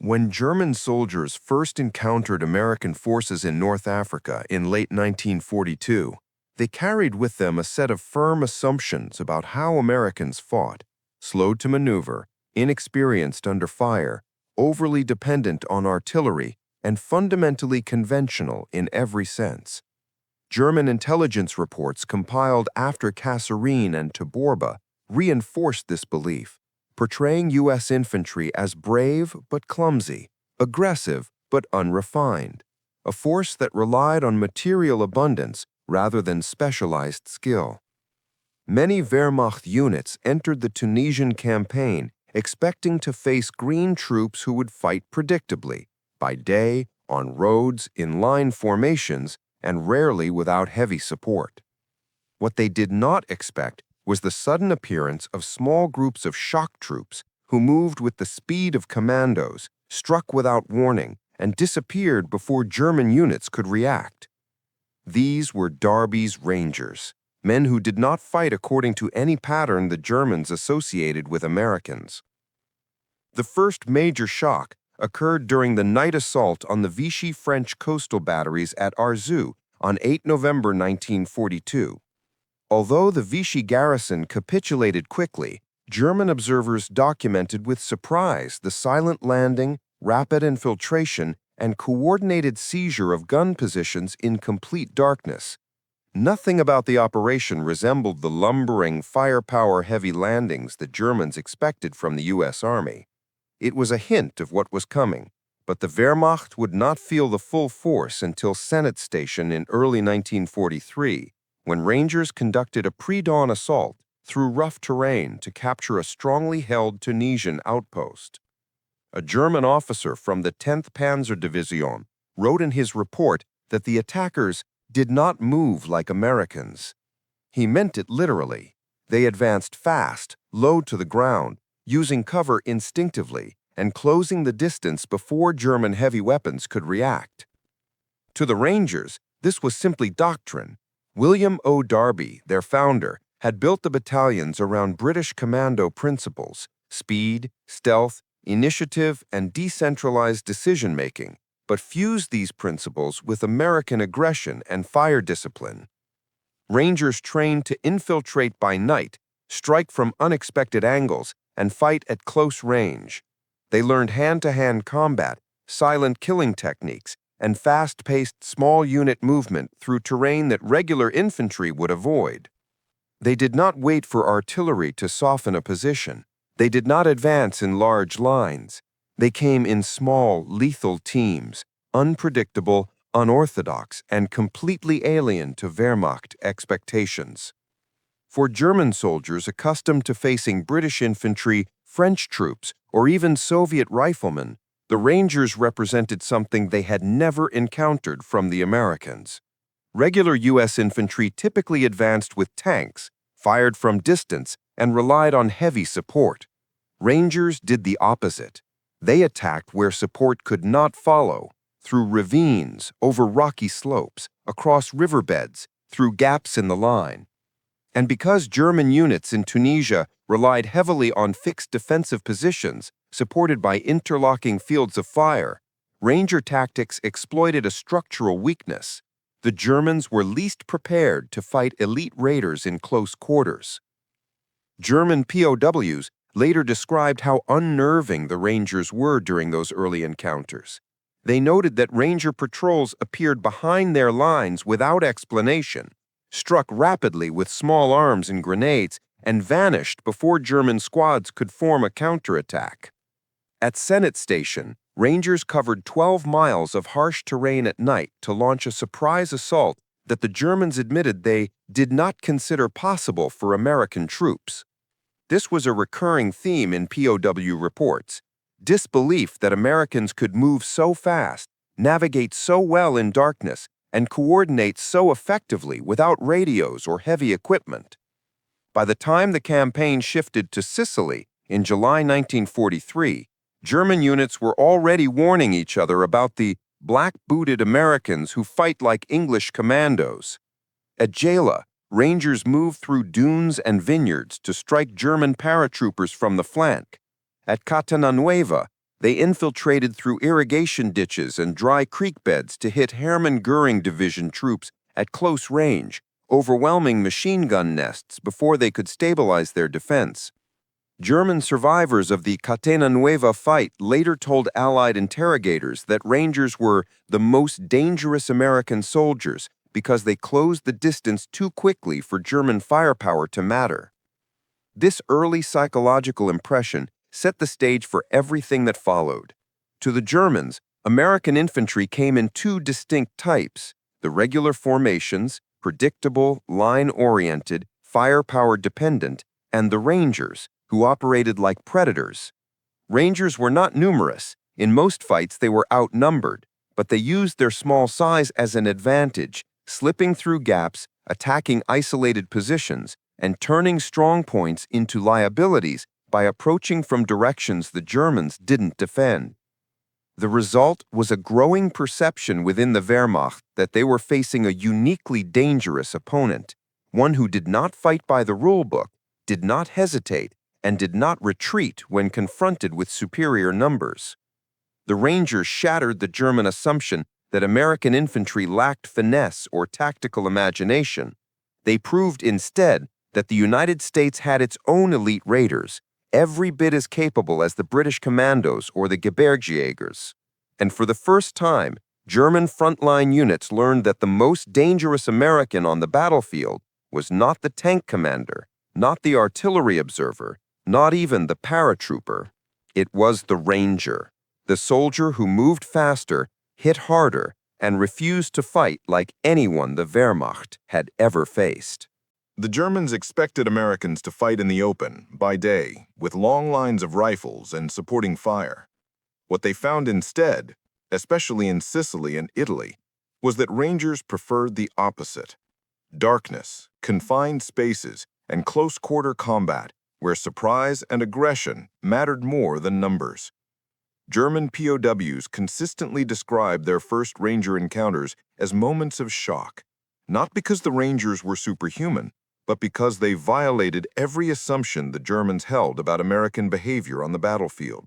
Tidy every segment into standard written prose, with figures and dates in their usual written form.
When German soldiers first encountered American forces in North Africa in late 1942, they carried with them a set of firm assumptions about how Americans fought: slow to maneuver, inexperienced under fire, overly dependent on artillery, and fundamentally conventional in every sense. German intelligence reports compiled after Kasserine and Taborba reinforced this belief, portraying U.S. infantry as brave but clumsy, aggressive but unrefined, a force that relied on material abundance rather than specialized skill. Many Wehrmacht units entered the Tunisian campaign expecting to face green troops who would fight predictably, by day, on roads, in line formations, and rarely without heavy support. What they did not expect was the sudden appearance of small groups of shock troops who moved with the speed of commandos, struck without warning, and disappeared before German units could react. These were Darby's Rangers, men who did not fight according to any pattern the Germans associated with Americans. The first major shock occurred during the night assault on the Vichy French coastal batteries at Arzew on 8 November 1942. Although the Vichy garrison capitulated quickly, German observers documented with surprise the silent landing, rapid infiltration, and coordinated seizure of gun positions in complete darkness. Nothing about the operation resembled the lumbering, firepower-heavy landings the Germans expected from the U.S. Army. It was a hint of what was coming, but the Wehrmacht would not feel the full force until Senate Station in early 1943, when Rangers conducted a pre-dawn assault through rough terrain to capture a strongly held Tunisian outpost. A German officer from the 10th Panzer Division wrote in his report that the attackers did not move like Americans. He meant it literally. They advanced fast, low to the ground, using cover instinctively and closing the distance before German heavy weapons could react. To the Rangers, this was simply doctrine. William O. Darby, their founder, had built the battalions around British commando principles: speed, stealth, initiative, and decentralized decision-making, but fused these principles with American aggression and fire discipline. Rangers trained to infiltrate by night, strike from unexpected angles, and fight at close range. They learned hand-to-hand combat, silent killing techniques, and fast-paced small unit movement through terrain that regular infantry would avoid. They did not wait for artillery to soften a position. They did not advance in large lines. They came in small, lethal teams, unpredictable, unorthodox, and completely alien to Wehrmacht expectations. For German soldiers accustomed to facing British infantry, French troops, or even Soviet riflemen, the Rangers represented something they had never encountered from the Americans. Regular U.S. infantry typically advanced with tanks, fired from distance, and relied on heavy support. Rangers did the opposite. They attacked where support could not follow, through ravines, over rocky slopes, across riverbeds, through gaps in the line. And because German units in Tunisia relied heavily on fixed defensive positions, supported by interlocking fields of fire, Ranger tactics exploited a structural weakness. The Germans were least prepared to fight elite raiders in close quarters. German POWs later described how unnerving the Rangers were during those early encounters. They noted that Ranger patrols appeared behind their lines without explanation, struck rapidly with small arms and grenades, and vanished before German squads could form a counterattack. At Senate Station, Rangers covered 12 miles of harsh terrain at night to launch a surprise assault that the Germans admitted they did not consider possible for American troops. This was a recurring theme in POW reports: disbelief that Americans could move so fast, navigate so well in darkness, and coordinate so effectively without radios or heavy equipment. By the time the campaign shifted to Sicily in July 1943, German units were already warning each other about the black-booted Americans who fight like English commandos. At Gela, Rangers moved through dunes and vineyards to strike German paratroopers from the flank. At Catenanueva, They infiltrated through irrigation ditches and dry creek beds to hit Hermann Goering Division troops at close range, overwhelming machine gun nests before they could stabilize their defense. German survivors of the Catena Nueva fight later told Allied interrogators that Rangers were the most dangerous American soldiers because they closed the distance too quickly for German firepower to matter. This early psychological impression set the stage for everything that followed. To the Germans, American infantry came in two distinct types: the regular formations, predictable, line-oriented, firepower-dependent, and the Rangers, who operated like predators. Rangers were not numerous. In most fights, they were outnumbered, but they used their small size as an advantage, slipping through gaps, attacking isolated positions, and turning strong points into liabilities by approaching from directions the Germans didn't defend. The result was a growing perception within the Wehrmacht that they were facing a uniquely dangerous opponent, one who did not fight by the rulebook, did not hesitate, and did not retreat when confronted with superior numbers. The Rangers shattered the German assumption that American infantry lacked finesse or tactical imagination. They proved instead that the United States had its own elite raiders, every bit as capable as the British commandos or the Gebirgsjägers. And for the first time, German frontline units learned that the most dangerous American on the battlefield was not the tank commander, not the artillery observer, not even the paratrooper. It was the Ranger, the soldier who moved faster, hit harder, and refused to fight like anyone the Wehrmacht had ever faced. The Germans expected Americans to fight in the open, by day, with long lines of rifles and supporting fire. What they found instead, especially in Sicily and Italy, was that Rangers preferred the opposite: darkness, confined spaces, and close-quarter combat, where surprise and aggression mattered more than numbers. German POWs consistently described their first Ranger encounters as moments of shock, not because the Rangers were superhuman, but because they violated every assumption the Germans held about American behavior on the battlefield.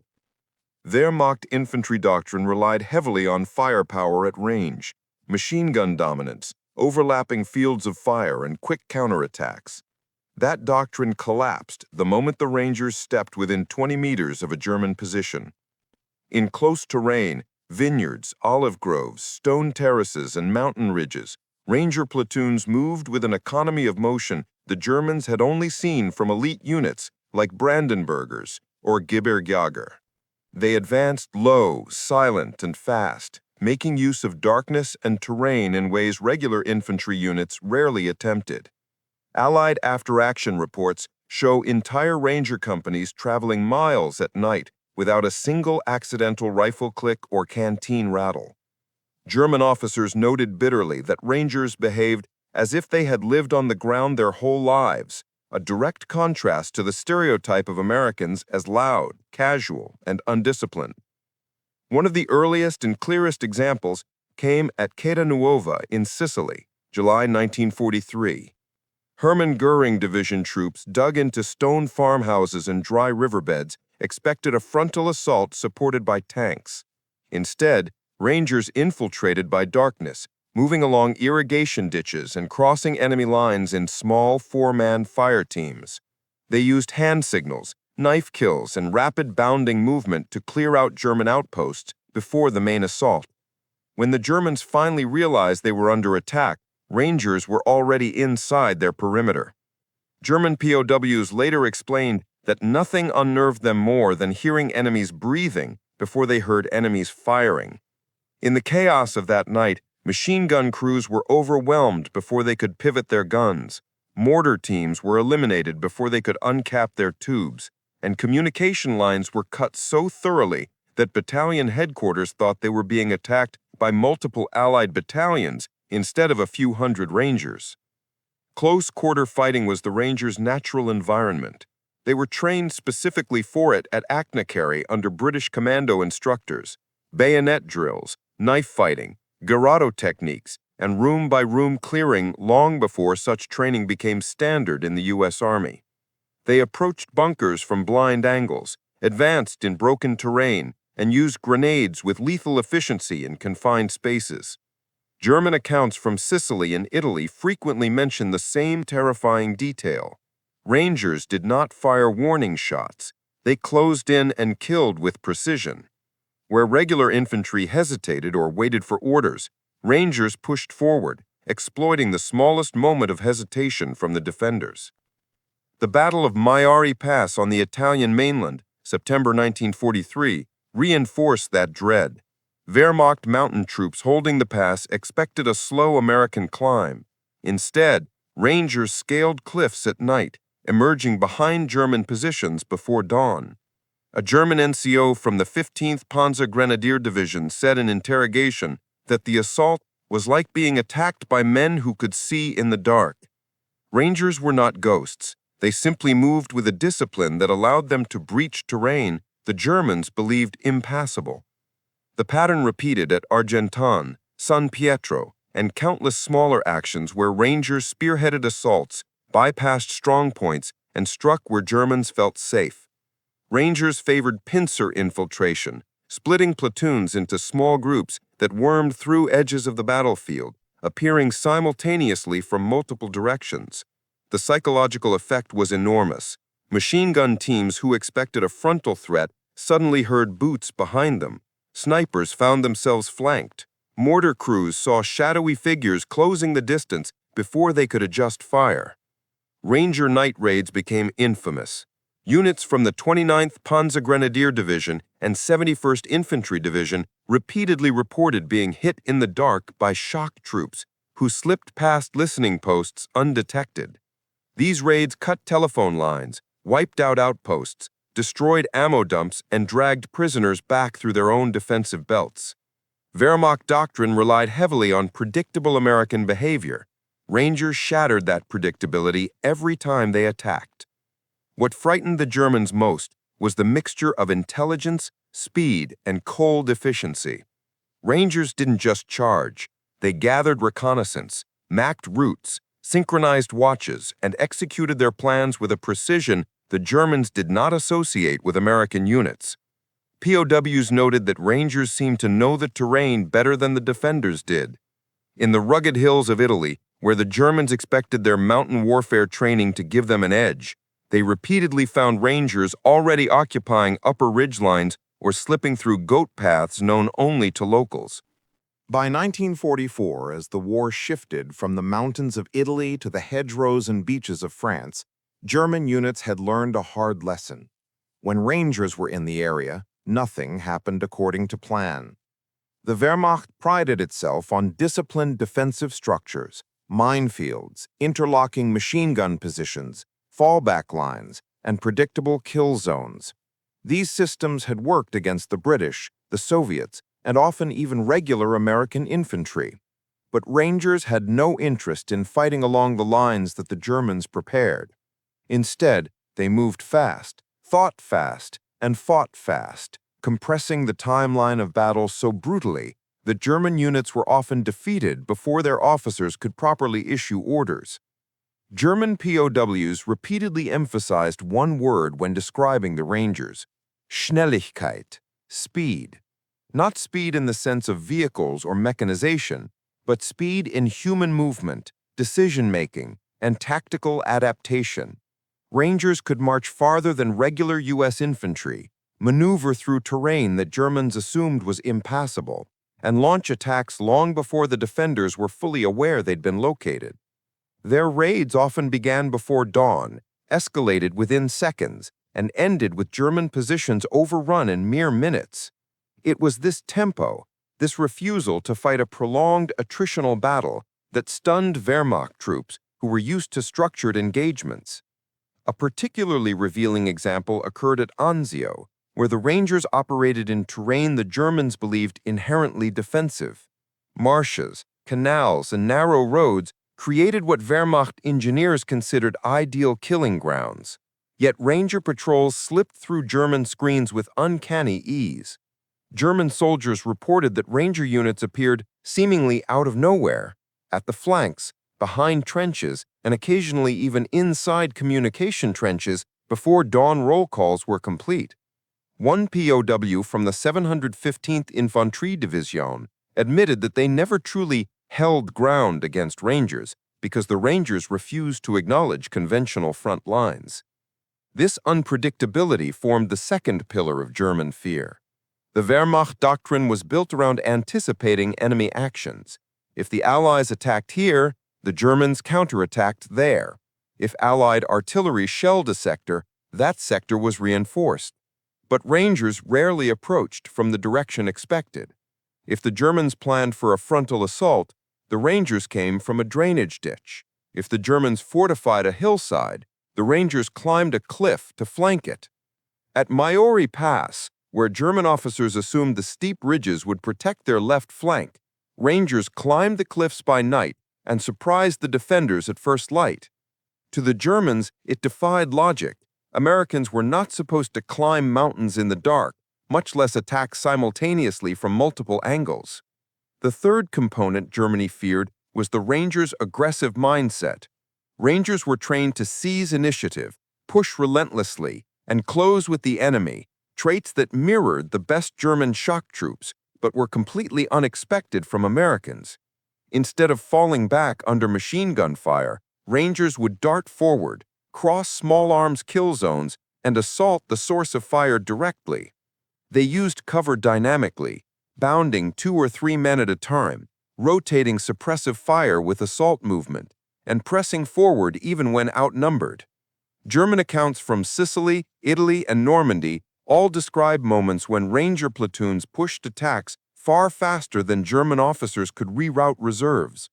Wehrmacht infantry doctrine relied heavily on firepower at range, machine gun dominance, overlapping fields of fire, and quick counterattacks. That doctrine collapsed the moment the Rangers stepped within 20 meters of a German position. In close terrain, vineyards, olive groves, stone terraces, and mountain ridges, Ranger platoons moved with an economy of motion the Germans had only seen from elite units like Brandenburgers or Gebirgsjäger. They advanced low, silent, and fast, making use of darkness and terrain in ways regular infantry units rarely attempted. Allied after-action reports show entire Ranger companies traveling miles at night without a single accidental rifle click or canteen rattle. German officers noted bitterly that Rangers behaved as if they had lived on the ground their whole lives, a direct contrast to the stereotype of Americans as loud, casual, and undisciplined. One of the earliest and clearest examples came at Catena Nuova in Sicily, July 1943. Hermann Goering Division troops dug into stone farmhouses and dry riverbeds, expected a frontal assault supported by tanks. Instead, Rangers infiltrated by darkness, moving along irrigation ditches and crossing enemy lines in small four-man fire teams. They used hand signals, knife kills, and rapid bounding movement to clear out German outposts before the main assault. When the Germans finally realized they were under attack, Rangers were already inside their perimeter. German POWs later explained that nothing unnerved them more than hearing enemies breathing before they heard enemies firing. In the chaos of that night, machine gun crews were overwhelmed before they could pivot their guns. Mortar teams were eliminated before they could uncap their tubes, and communication lines were cut so thoroughly that battalion headquarters thought they were being attacked by multiple Allied battalions instead of a few hundred Rangers. Close-quarter fighting was the Rangers' natural environment. They were trained specifically for it at Achnacarry under British commando instructors. Bayonet drills, knife fighting, garrote techniques, and room-by-room clearing long before such training became standard in the U.S. Army. They approached bunkers from blind angles, advanced in broken terrain, and used grenades with lethal efficiency in confined spaces. German accounts from Sicily and Italy frequently mention the same terrifying detail. Rangers did not fire warning shots. They closed in and killed with precision. Where regular infantry hesitated or waited for orders, Rangers pushed forward, exploiting the smallest moment of hesitation from the defenders. The Battle of Maiari Pass on the Italian mainland, September 1943, reinforced that dread. Wehrmacht mountain troops holding the pass expected a slow American climb. Instead, Rangers scaled cliffs at night, emerging behind German positions before dawn. A German NCO from the 15th Panzer Grenadier Division said in interrogation that the assault was like being attacked by men who could see in the dark. Rangers were not ghosts. They simply moved with a discipline that allowed them to breach terrain the Germans believed impassable. The pattern repeated at Argentan, San Pietro, and countless smaller actions where Rangers spearheaded assaults, bypassed strong points, and struck where Germans felt safe. Rangers favored pincer infiltration, splitting platoons into small groups that wormed through edges of the battlefield, appearing simultaneously from multiple directions. The psychological effect was enormous. Machine gun teams who expected a frontal threat suddenly heard boots behind them. Snipers found themselves flanked. Mortar crews saw shadowy figures closing the distance before they could adjust fire. Ranger night raids became infamous. Units from the 29th Panzer Grenadier Division and 71st Infantry Division repeatedly reported being hit in the dark by shock troops who slipped past listening posts undetected. These raids cut telephone lines, wiped out outposts, destroyed ammo dumps, and dragged prisoners back through their own defensive belts. Wehrmacht doctrine relied heavily on predictable American behavior. Rangers shattered that predictability every time they attacked. What frightened the Germans most was the mixture of intelligence, speed, and cold efficiency. Rangers didn't just charge. They gathered reconnaissance, mapped routes, synchronized watches, and executed their plans with a precision the Germans did not associate with American units. POWs noted that Rangers seemed to know the terrain better than the defenders did. In the rugged hills of Italy, where the Germans expected their mountain warfare training to give them an edge, they repeatedly found Rangers already occupying upper ridgelines or slipping through goat paths known only to locals. By 1944, as the war shifted from the mountains of Italy to the hedgerows and beaches of France, German units had learned a hard lesson. When Rangers were in the area, nothing happened according to plan. The Wehrmacht prided itself on disciplined defensive structures, minefields, interlocking machine gun positions, fallback lines, and predictable kill zones. These systems had worked against the British, the Soviets, and often even regular American infantry. But Rangers had no interest in fighting along the lines that the Germans prepared. Instead, they moved fast, thought fast, and fought fast, compressing the timeline of battle so brutally that German units were often defeated before their officers could properly issue orders. German POWs repeatedly emphasized one word when describing the Rangers: Schnelligkeit, speed. Not speed in the sense of vehicles or mechanization, but speed in human movement, decision-making, and tactical adaptation. Rangers could march farther than regular U.S. infantry, maneuver through terrain that Germans assumed was impassable, and launch attacks long before the defenders were fully aware they'd been located. Their raids often began before dawn, escalated within seconds, and ended with German positions overrun in mere minutes. It was this tempo, this refusal to fight a prolonged attritional battle, that stunned Wehrmacht troops who were used to structured engagements. A particularly revealing example occurred at Anzio, where the Rangers operated in terrain the Germans believed inherently defensive. Marshes, canals, and narrow roads created what Wehrmacht engineers considered ideal killing grounds. Yet Ranger patrols slipped through German screens with uncanny ease. German soldiers reported that Ranger units appeared seemingly out of nowhere, at the flanks, behind trenches, and occasionally even inside communication trenches before dawn roll calls were complete. One POW from the 715th Infantry Division admitted that they never truly held ground against Rangers because the Rangers refused to acknowledge conventional front lines. This unpredictability formed the second pillar of German fear. The Wehrmacht doctrine was built around anticipating enemy actions. If the Allies attacked here, the Germans counterattacked there. If Allied artillery shelled a sector, that sector was reinforced. But Rangers rarely approached from the direction expected. If the Germans planned for a frontal assault, the Rangers came from a drainage ditch. If the Germans fortified a hillside, the Rangers climbed a cliff to flank it. At Maiori Pass, where German officers assumed the steep ridges would protect their left flank, Rangers climbed the cliffs by night and surprised the defenders at first light. To the Germans, it defied logic. Americans were not supposed to climb mountains in the dark, much less attack simultaneously from multiple angles. The third component Germany feared was the Rangers' aggressive mindset. Rangers were trained to seize initiative, push relentlessly, and close with the enemy, traits that mirrored the best German shock troops, but were completely unexpected from Americans. Instead of falling back under machine gun fire, Rangers would dart forward, cross small arms kill zones, and assault the source of fire directly. They used cover dynamically, bounding 2 or 3 men at a time, rotating suppressive fire with assault movement, and pressing forward even when outnumbered. German accounts from Sicily, Italy, and Normandy all describe moments when Ranger platoons pushed attacks far faster than German officers could reroute reserves.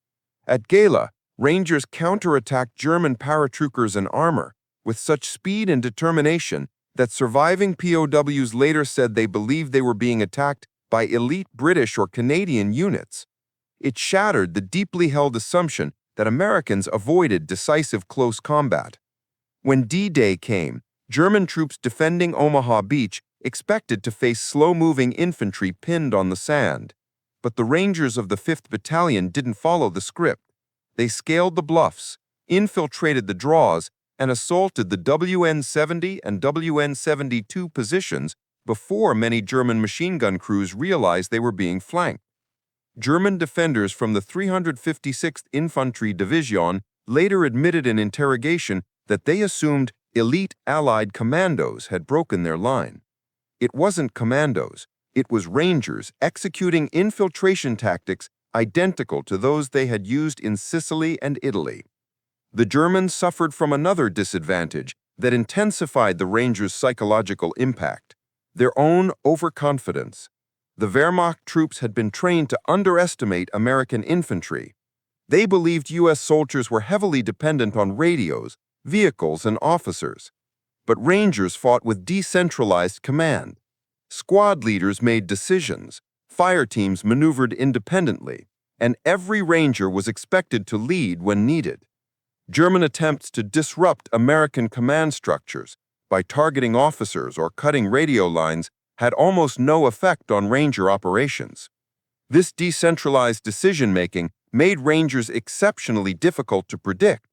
At Gela, Rangers counterattacked German paratroopers and armor with such speed and determination that surviving POWs later said they believed they were being attacked by elite British or Canadian units. It shattered the deeply held assumption that Americans avoided decisive close combat. When D-Day came, German troops defending Omaha Beach expected to face slow-moving infantry pinned on the sand. But the Rangers of the 5th Battalion didn't follow the script. They scaled the bluffs, infiltrated the draws, and assaulted the WN-70 and WN-72 positions before many German machine gun crews realized they were being flanked. German defenders from the 356th Infantry Division later admitted in interrogation that they assumed elite Allied commandos had broken their line. It wasn't commandos, it was Rangers executing infiltration tactics identical to those they had used in Sicily and Italy. The Germans suffered from another disadvantage that intensified the Rangers' psychological impact: their own overconfidence. The Wehrmacht troops had been trained to underestimate American infantry. They believed U.S. soldiers were heavily dependent on radios, vehicles, and officers. But Rangers fought with decentralized command. Squad leaders made decisions, fire teams maneuvered independently, and every Ranger was expected to lead when needed. German attempts to disrupt American command structures by targeting officers or cutting radio lines had almost no effect on Ranger operations. This decentralized decision-making made Rangers exceptionally difficult to predict.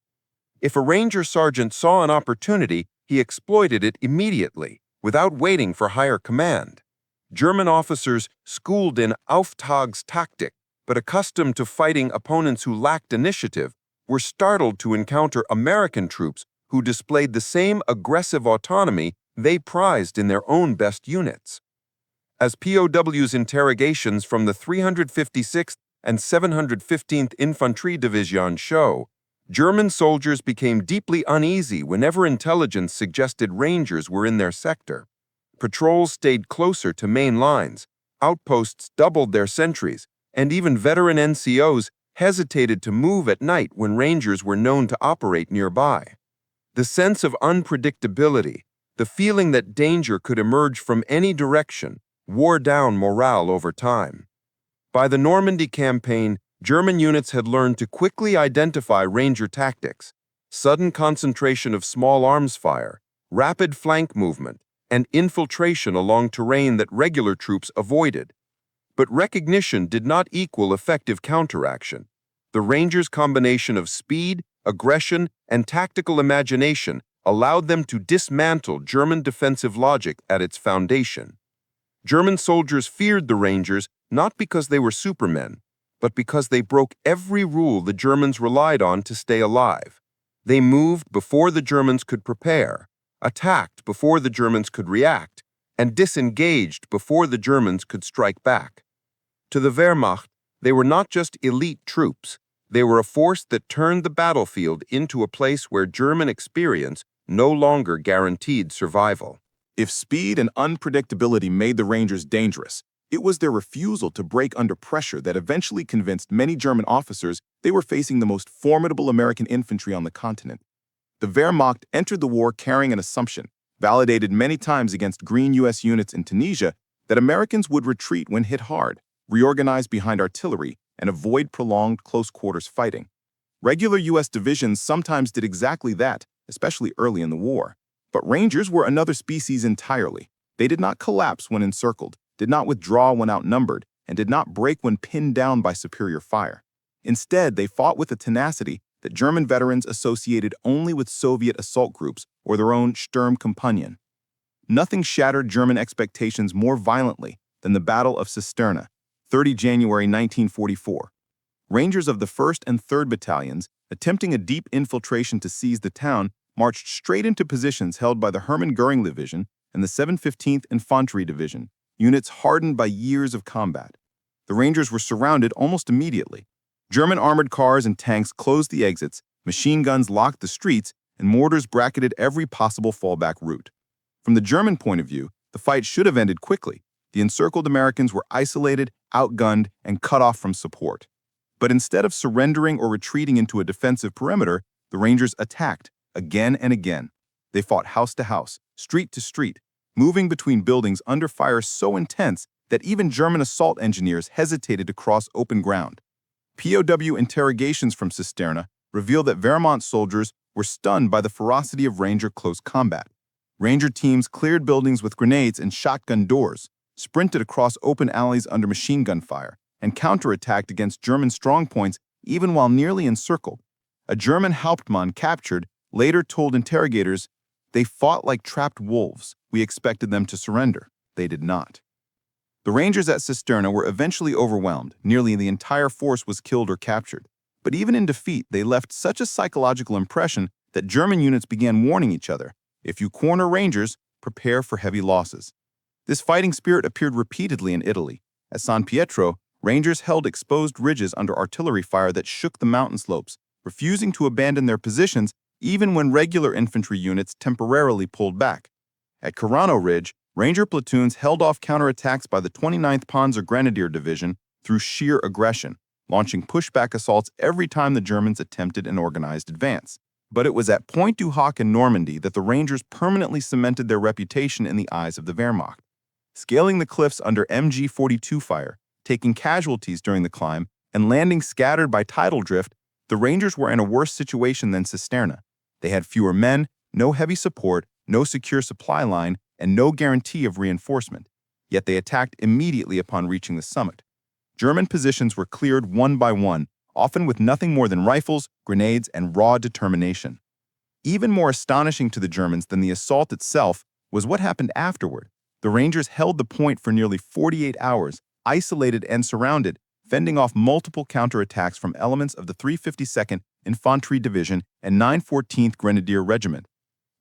If a Ranger sergeant saw an opportunity, he exploited it immediately, without waiting for higher command. German officers schooled in Auftragstaktik, but accustomed to fighting opponents who lacked initiative, were startled to encounter American troops who displayed the same aggressive autonomy they prized in their own best units. As POWs' interrogations from the 356th and 715th Infantry Division show, German soldiers became deeply uneasy whenever intelligence suggested Rangers were in their sector. Patrols stayed closer to main lines, outposts doubled their sentries, and even veteran NCOs hesitated to move at night when Rangers were known to operate nearby. The sense of unpredictability, the feeling that danger could emerge from any direction, wore down morale over time. By the Normandy campaign, German units had learned to quickly identify Ranger tactics: sudden concentration of small arms fire, rapid flank movement, and infiltration along terrain that regular troops avoided. But recognition did not equal effective counteraction. The Rangers' combination of speed, aggression, and tactical imagination allowed them to dismantle German defensive logic at its foundation. German soldiers feared the Rangers not because they were supermen, but because they broke every rule the Germans relied on to stay alive. They moved before the Germans could prepare, attacked before the Germans could react, and disengaged before the Germans could strike back. To the Wehrmacht, they were not just elite troops, they were a force that turned the battlefield into a place where German experience no longer guaranteed survival. If speed and unpredictability made the Rangers dangerous, it was their refusal to break under pressure that eventually convinced many German officers they were facing the most formidable American infantry on the continent. The Wehrmacht entered the war carrying an assumption, validated many times against green U.S. units in Tunisia, that Americans would retreat when hit hard, reorganize behind artillery, and avoid prolonged close-quarters fighting. Regular U.S. divisions sometimes did exactly that, especially early in the war. But Rangers were another species entirely. They did not collapse when encircled, did not withdraw when outnumbered, and did not break when pinned down by superior fire. Instead, they fought with a tenacity that German veterans associated only with Soviet assault groups or their own Sturmkompagnen. Nothing shattered German expectations more violently than the Battle of Cisterna, 30 January 1944. Rangers of the 1st and 3rd Battalions, attempting a deep infiltration to seize the town, marched straight into positions held by the Hermann Göring Division and the 715th Infantry Division, units hardened by years of combat. The Rangers were surrounded almost immediately. German armored cars and tanks closed the exits, machine guns locked the streets, and mortars bracketed every possible fallback route. From the German point of view, the fight should have ended quickly. The encircled Americans were isolated, outgunned, and cut off from support. But instead of surrendering or retreating into a defensive perimeter, the Rangers attacked, again and again. They fought house to house, street to street, moving between buildings under fire so intense that even German assault engineers hesitated to cross open ground. POW interrogations from Cisterna reveal that Wehrmacht soldiers were stunned by the ferocity of Ranger close combat. Ranger teams cleared buildings with grenades and shotgun doors, sprinted across open alleys under machine gun fire, and counterattacked against German strongpoints even while nearly encircled. A German Hauptmann captured later told interrogators, "They fought like trapped wolves. We expected them to surrender. They did not." The Rangers at Cisterna were eventually overwhelmed. Nearly the entire force was killed or captured. But even in defeat, they left such a psychological impression that German units began warning each other, "If you corner Rangers, prepare for heavy losses." This fighting spirit appeared repeatedly in Italy. At San Pietro, Rangers held exposed ridges under artillery fire that shook the mountain slopes, refusing to abandon their positions even when regular infantry units temporarily pulled back. At Carano Ridge, Ranger platoons held off counterattacks by the 29th Panzer Grenadier Division through sheer aggression, launching pushback assaults every time the Germans attempted an organized advance. But it was at Point du Hoc in Normandy that the Rangers permanently cemented their reputation in the eyes of the Wehrmacht. Scaling the cliffs under MG-42 fire, taking casualties during the climb, and landing scattered by tidal drift, the Rangers were in a worse situation than Cisterna. They had fewer men, no heavy support, no secure supply line, and no guarantee of reinforcement. Yet they attacked immediately upon reaching the summit. German positions were cleared one by one, often with nothing more than rifles, grenades, and raw determination. Even more astonishing to the Germans than the assault itself was what happened afterward. The Rangers held the point for nearly 48 hours, isolated and surrounded, fending off multiple counterattacks from elements of the 352nd Infantry Division and 914th Grenadier Regiment.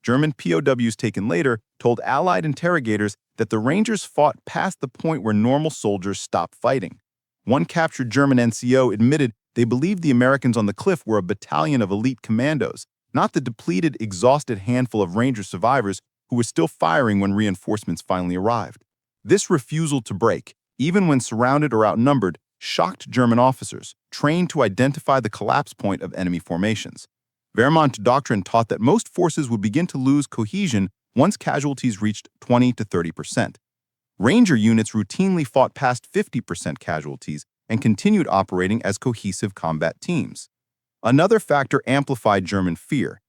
German POWs taken later told Allied interrogators that the Rangers fought past the point where normal soldiers stopped fighting. One captured German NCO admitted they believed the Americans on the cliff were a battalion of elite commandos, not the depleted, exhausted handful of Ranger survivors who were still firing when reinforcements finally arrived. This refusal to break, even when surrounded or outnumbered, shocked German officers, trained to identify the collapse point of enemy formations. Wehrmacht doctrine taught that most forces would begin to lose cohesion once casualties reached 20 to 30%. Ranger units routinely fought past 50% casualties and continued operating as cohesive combat teams. Another factor amplified German fear.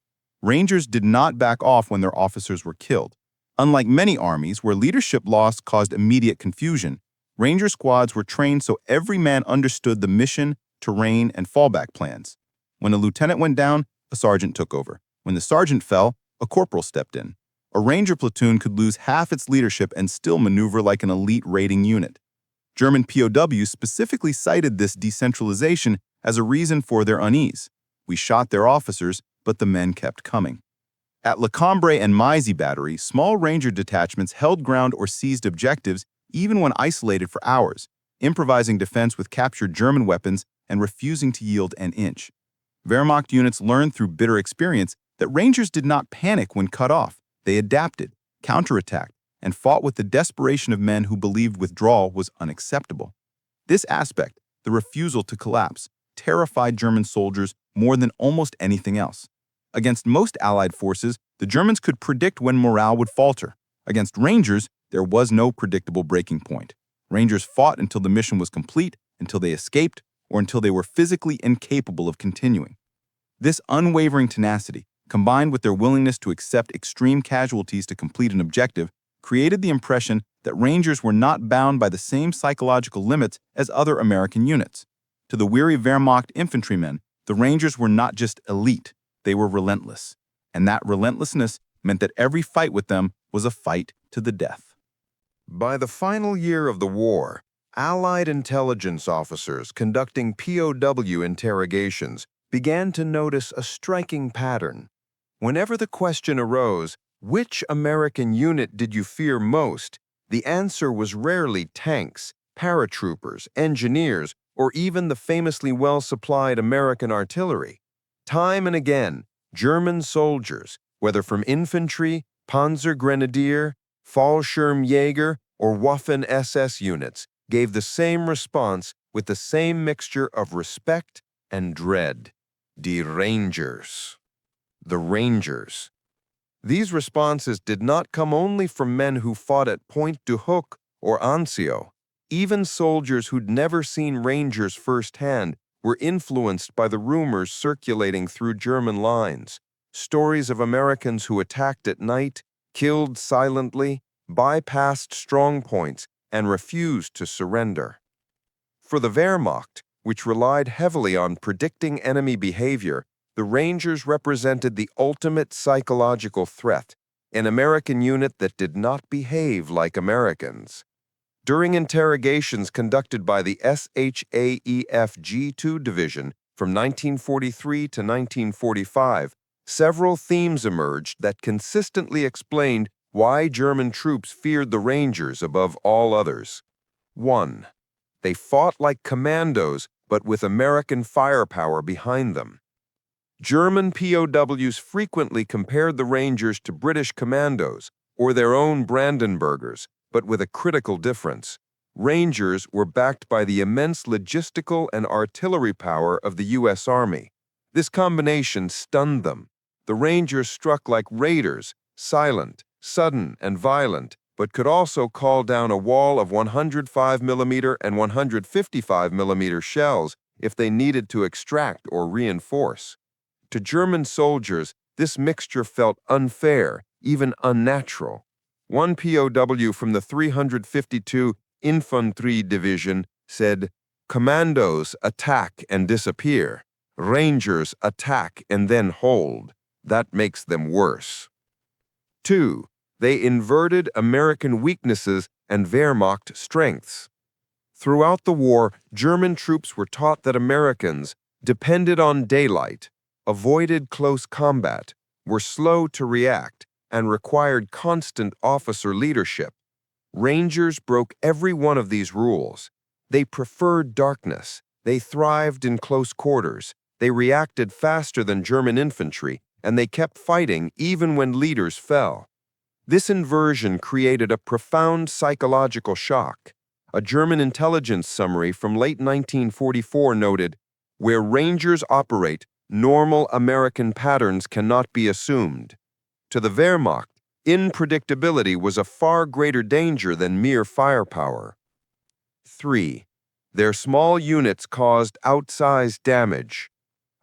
Rangers did not back off when their officers were killed. Unlike many armies where leadership loss caused immediate confusion, Ranger squads were trained so every man understood the mission, terrain, and fallback plans. When a lieutenant went down, a sergeant took over. When the sergeant fell, A corporal stepped in. A ranger platoon could lose half its leadership and still maneuver like an elite raiding unit. German POWs specifically cited this decentralization as a reason for their unease. We shot their officers, but the men kept coming. At Le Cambrai and Meisy Battery, small ranger detachments held ground or seized objectives even when isolated for hours, improvising defense with captured German weapons and refusing to yield an inch. Wehrmacht units learned through bitter experience that rangers did not panic when cut off. They adapted, counterattacked, and fought with the desperation of men who believed withdrawal was unacceptable. This aspect, the refusal to collapse, terrified German soldiers more than almost anything else. Against most Allied forces, the Germans could predict when morale would falter. Against Rangers, there was no predictable breaking point. Rangers fought until the mission was complete, until they escaped, or until they were physically incapable of continuing. This unwavering tenacity, combined with their willingness to accept extreme casualties to complete an objective, created the impression that Rangers were not bound by the same psychological limits as other American units. To the weary Wehrmacht infantrymen, the Rangers were not just elite, they were relentless. And that relentlessness meant that every fight with them was a fight to the death. By the final year of the war, Allied intelligence officers conducting POW interrogations began to notice a striking pattern. Whenever the question arose, which American unit did you fear most, the answer was rarely tanks, paratroopers, engineers, or even the famously well-supplied American artillery. Time and again, German soldiers, whether from infantry, Panzergrenadier, Fallschirmjäger, or Waffen-SS units, gave the same response with the same mixture of respect and dread. Die Rangers. The Rangers. These responses did not come only from men who fought at Pointe du Hoc or Anzio. Even soldiers who'd never seen Rangers firsthand were influenced by the rumors circulating through German lines. Stories of Americans who attacked at night, killed silently, bypassed strong points, and refused to surrender. For the Wehrmacht, which relied heavily on predicting enemy behavior, the Rangers represented the ultimate psychological threat, an American unit that did not behave like Americans. During interrogations conducted by the SHAEF G2 Division from 1943 to 1945, several themes emerged that consistently explained why German troops feared the Rangers above all others. 1. They fought like commandos, but with American firepower behind them. German POWs frequently compared the Rangers to British commandos or their own Brandenburgers, but with a critical difference. Rangers were backed by the immense logistical and artillery power of the U.S. Army. This combination stunned them. The Rangers struck like raiders, silent, sudden, and violent, but could also call down a wall of 105mm and 155mm shells if they needed to extract or reinforce. To German soldiers, this mixture felt unfair, even unnatural. One POW from the 352 Infantry Division said, "Commandos attack and disappear. Rangers attack and then hold. That makes them worse." 2. They inverted American weaknesses and Wehrmacht strengths. Throughout the war, German troops were taught that Americans depended on daylight, avoided close combat, were slow to react, and required constant officer leadership. Rangers broke every one of these rules. They preferred darkness. They thrived in close quarters. They reacted faster than German infantry, and they kept fighting even when leaders fell. This inversion created a profound psychological shock. A German intelligence summary from late 1944 noted, "Where Rangers operate, normal American patterns cannot be assumed." To the Wehrmacht, unpredictability was a far greater danger than mere firepower. 3. Their small units caused outsized damage.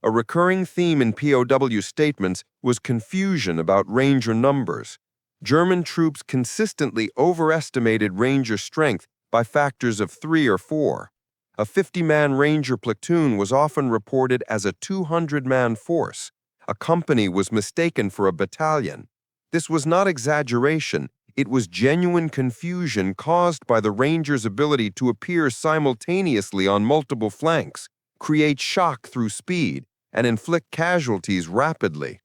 A recurring theme in POW statements was confusion about Ranger numbers. German troops consistently overestimated Ranger strength by factors of 3 or 4. A 50-man Ranger platoon was often reported as a 200-man force. A company was mistaken for a battalion. This was not exaggeration. It was genuine confusion caused by the Rangers' ability to appear simultaneously on multiple flanks, create shock through speed, and inflict casualties rapidly.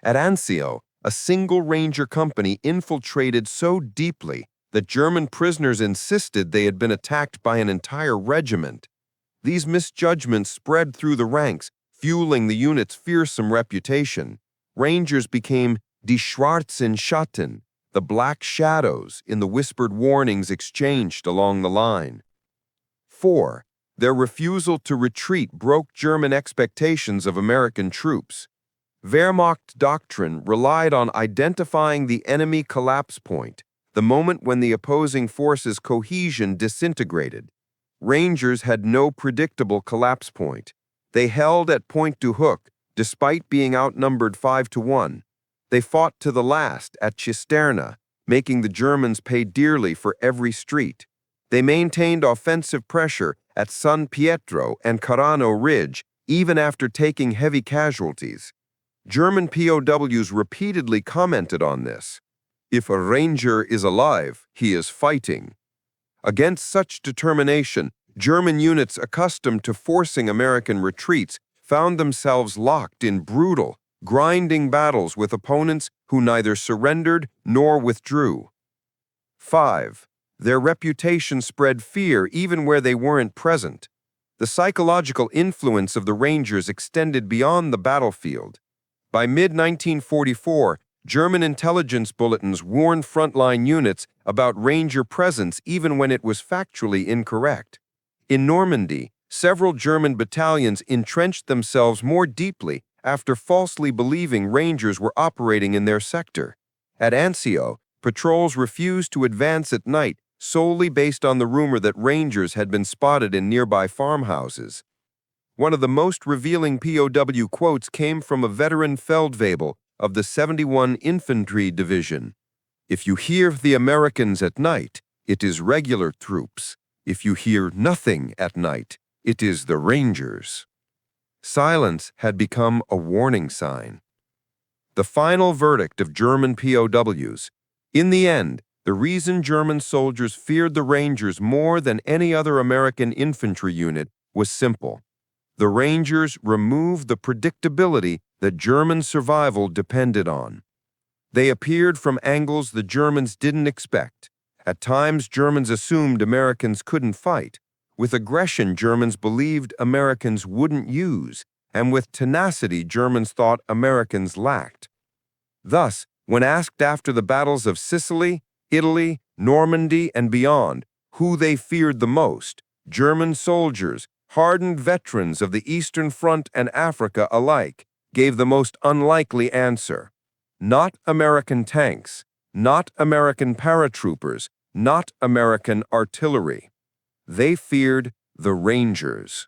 At Anzio, a single Ranger company infiltrated so deeply that German prisoners insisted they had been attacked by an entire regiment. These misjudgments spread through the ranks, fueling the unit's fearsome reputation. Rangers became die schwarzen Schatten, the black shadows in the whispered warnings exchanged along the line. 4. Their refusal to retreat broke German expectations of American troops. Wehrmacht doctrine relied on identifying the enemy collapse point, the moment when the opposing forces' cohesion disintegrated. Rangers had no predictable collapse point. They held at Point du Hook, despite being outnumbered 5-1. They fought to the last at Cisterna, making the Germans pay dearly for every street. They maintained offensive pressure at San Pietro and Carano Ridge, even after taking heavy casualties. German POWs repeatedly commented on this. If a Ranger is alive, he is fighting. Against such determination, German units accustomed to forcing American retreats found themselves locked in brutal, grinding battles with opponents who neither surrendered nor withdrew. 5. Their reputation spread fear even where they weren't present. The psychological influence of the Rangers extended beyond the battlefield. By mid-1944, German intelligence bulletins warned frontline units about Ranger presence even when it was factually incorrect. In Normandy, several German battalions entrenched themselves more deeply after falsely believing Rangers were operating in their sector. At Anzio, patrols refused to advance at night solely based on the rumor that Rangers had been spotted in nearby farmhouses. One of the most revealing POW quotes came from a veteran Feldwebel of the 71 Infantry Division. "If you hear the Americans at night, it is regular troops. If you hear nothing at night, it is the Rangers." Silence had become a warning sign. The final verdict of German POWs. In the end, the reason German soldiers feared the Rangers more than any other American infantry unit was simple. The Rangers removed the predictability that German survival depended on. They appeared from angles the Germans didn't expect. At times, Germans assumed Americans couldn't fight. With aggression, Germans believed Americans wouldn't use, and with tenacity, Germans thought Americans lacked. Thus, when asked after the battles of Sicily, Italy, Normandy, and beyond, who they feared the most, German soldiers, hardened veterans of the Eastern Front and Africa alike, gave the most unlikely answer. Not American tanks, not American paratroopers, not American artillery. They feared the Rangers.